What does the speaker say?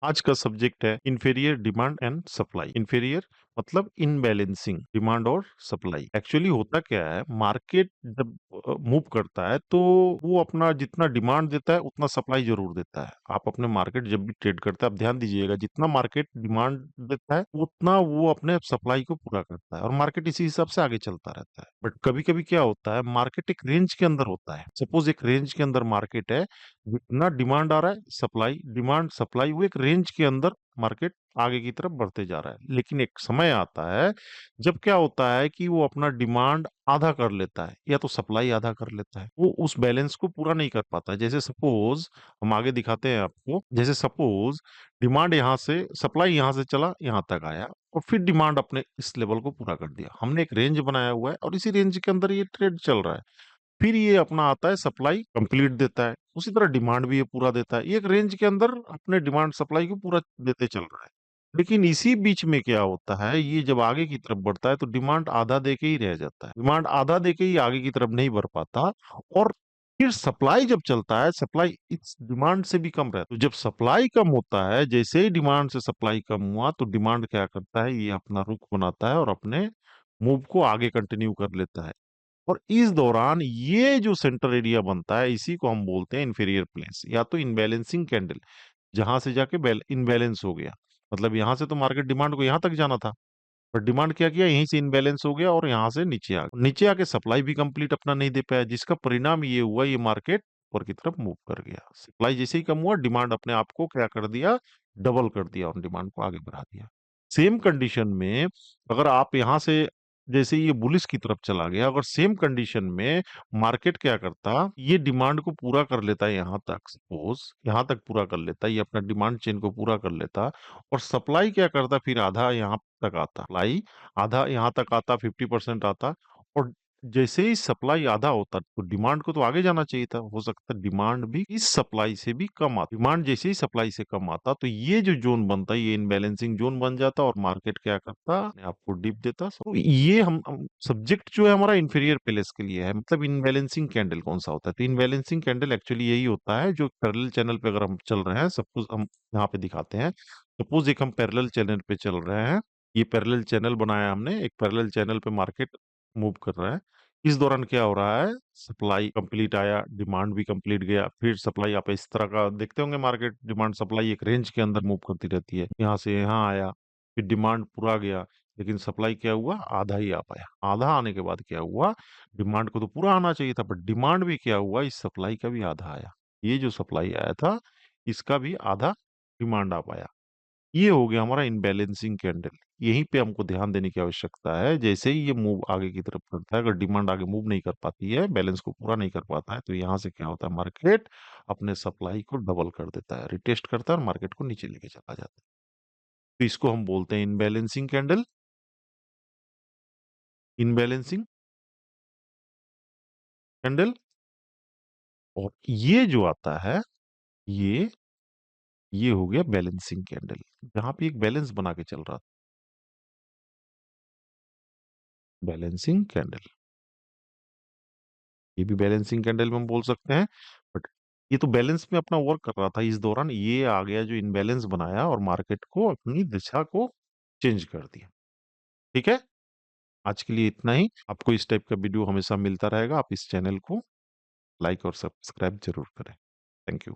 आज का सब्जेक्ट है inferior demand and supply. Inferior मतलब इनबैलेंसिंग डिमांड और सप्लाई। एक्चुअली होता क्या है, मार्केट जब मूव करता है तो वो अपना जितना डिमांड देता है उतना सप्लाई जरूर देता है। आप अपने मार्केट जब भी ट्रेड करते हैं आप ध्यान दीजिएगा, जितना मार्केट डिमांड देता है उतना वो अपने सप्लाई को पूरा करता है और मार्केट इसी हिसाब से आगे चलता रहता है। बट कभी कभी क्या होता है, मार्केट एक रेंज के अंदर होता है। सपोज एक रेंज के अंदर मार्केट है, जितना डिमांड आ रहा है सप्लाई, डिमांड सप्लाई, वो एक रेंज के अंदर मार्केट आगे की तरफ बढ़ते जा रहा है। लेकिन एक समय आता है जब क्या होता है कि वो अपना डिमांड आधा कर लेता है या तो सप्लाई आधा कर लेता है, वो उस बैलेंस को पूरा नहीं कर पाता है। जैसे सपोज हम आगे दिखाते हैं आपको, जैसे सपोज डिमांड यहाँ से, सप्लाई यहाँ से चला यहाँ तक आया और फिर डिमांड अपने इस लेवल को पूरा कर दिया। हमने एक रेंज बनाया हुआ है और इसी रेंज के अंदर ये ट्रेड चल रहा है। फिर ये अपना आता है, सप्लाई कंप्लीट देता है, उसी तरह डिमांड भी ये पूरा देता है। ये एक रेंज के अंदर अपने डिमांड सप्लाई को पूरा देते चल रहा है। लेकिन इसी बीच में क्या होता है, ये जब आगे की तरफ बढ़ता है तो डिमांड आधा दे के ही रह जाता है, डिमांड आधा दे के ही आगे की तरफ नहीं बढ़ पाता। और फिर सप्लाई जब चलता है, सप्लाई इस डिमांड से भी कम रहता है। तो जब सप्लाई कम होता है, जैसे ही डिमांड से सप्लाई कम हुआ तो डिमांड क्या करता है, ये अपना रुख बनाता है और अपने मूव को आगे कंटिन्यू कर लेता है। और इस दौरान ये जो सेंटर एरिया बनता है इसी को हम बोलते हैं इंफीरियर प्लेस या तो इनबैलेंसिंग कैंडल। जहां से जाके इनबैलेंस हो गया, मतलब यहां से तो मार्केट डिमांड को यहां तक जाना था, पर डिमांड क्या किया, यहीं से इनबैलेंस हो गया और यहां से नीचे आ गया। नीचे आके सप्लाई भी कंप्लीट अपना नहीं दे पाया, जिसका परिणाम ये हुआ, ये मार्केट ऊपर की तरफ मूव कर गया। सप्लाई जैसे ही कम हुआ, डिमांड अपने आप को क्या कर दिया, डबल कर दिया और डिमांड को आगे बढ़ा दिया। सेम कंडीशन में अगर आप यहां से, जैसे ये बुलिश की तरफ चला गया, अगर सेम कंडीशन में मार्केट क्या करता, ये डिमांड को पूरा कर लेता है यहां तक, सपोज यहां तक पूरा कर लेता है, ये अपना डिमांड चेन को पूरा कर लेता और सप्लाई क्या करता, फिर आधा यहां तक आता, सप्लाई आधा यहां तक आता, 50% आता। और जैसे ही सप्लाई आधा होता तो डिमांड को तो आगे जाना चाहिए था, हो सकता है डिमांड भी इस सप्लाई से भी कम आता। डिमांड जैसे ही सप्लाई से कम आता तो ये जो जोन बनता है, ये इनबैलेंसिंग जोन बन जाता और मार्केट क्या करता, अपने आप को डिप देता। तो ये हम सब्जेक्ट जो है हमारा इंफीरियर प्लेस के लिए है, मतलब इनबैलेंसिंग कैंडल कौन सा होता है। तो इनबैलेंसिंग कैंडल एक्चुअली यही होता है जो पैरेलल चैनल पे अगर हम चल रहे हैं, सपोज हम यहाँ पे दिखाते हैं, सपोज एक हम पैरेलल चैनल पे चल रहे हैं, ये पैरेलल चैनल बनाया हमने, एक पैरेलल चैनल पे मार्केट मूव कर रहा है। इस दौरान क्या हो रहा है, सप्लाई कंप्लीट आया, डिमांड भी कंप्लीट गया, फिर सप्लाई, आप इस तरह का देखते होंगे, मार्केट डिमांड सप्लाई एक रेंज के अंदर मूव करती रहती है, यहाँ से यहाँ आया, फिर डिमांड पूरा गया, लेकिन सप्लाई क्या हुआ, आधा ही आ पाया। आधा आने के बाद क्या हुआ, डिमांड को तो पूरा आना चाहिए था, बट डिमांड भी क्या हुआ, इस सप्लाई का भी आधा आया। ये जो सप्लाई आया था इसका भी आधा डिमांड आ पाया। ये हो गया हमारा इनबैलेंसिंग कैंडल। यहीं पे हमको ध्यान देने की आवश्यकता है। जैसे ही ये मूव आगे की तरफ करता है, अगर डिमांड आगे मूव नहीं कर पाती है, बैलेंस को पूरा नहीं कर पाता है, तो यहाँ से क्या होता है, मार्केट अपने सप्लाई को डबल कर देता है, रिटेस्ट करता है और मार्केट को नीचे लेके चला जाता है। तो इसको हम बोलते हैं इनबैलेंसिंग कैंडल, इनबैलेंसिंग कैंडल। और ये जो आता है, ये ये हो गया बैलेंसिंग कैंडल, जहां पे एक बैलेंस बना के चल रहा था, बैलेंसिंग कैंडल। ये भी बैलेंसिंग कैंडल में हम बोल सकते हैं। बट ये तो बैलेंस में अपना वर्क कर रहा था, इस दौरान ये आ गया जो इनबैलेंस बनाया और मार्केट को अपनी दिशा को चेंज कर दिया। ठीक है, आज के लिए इतना ही। आपको इस टाइप का वीडियो हमेशा मिलता रहेगा, आप इस चैनल को लाइक और सब्सक्राइब जरूर करें। Thank you.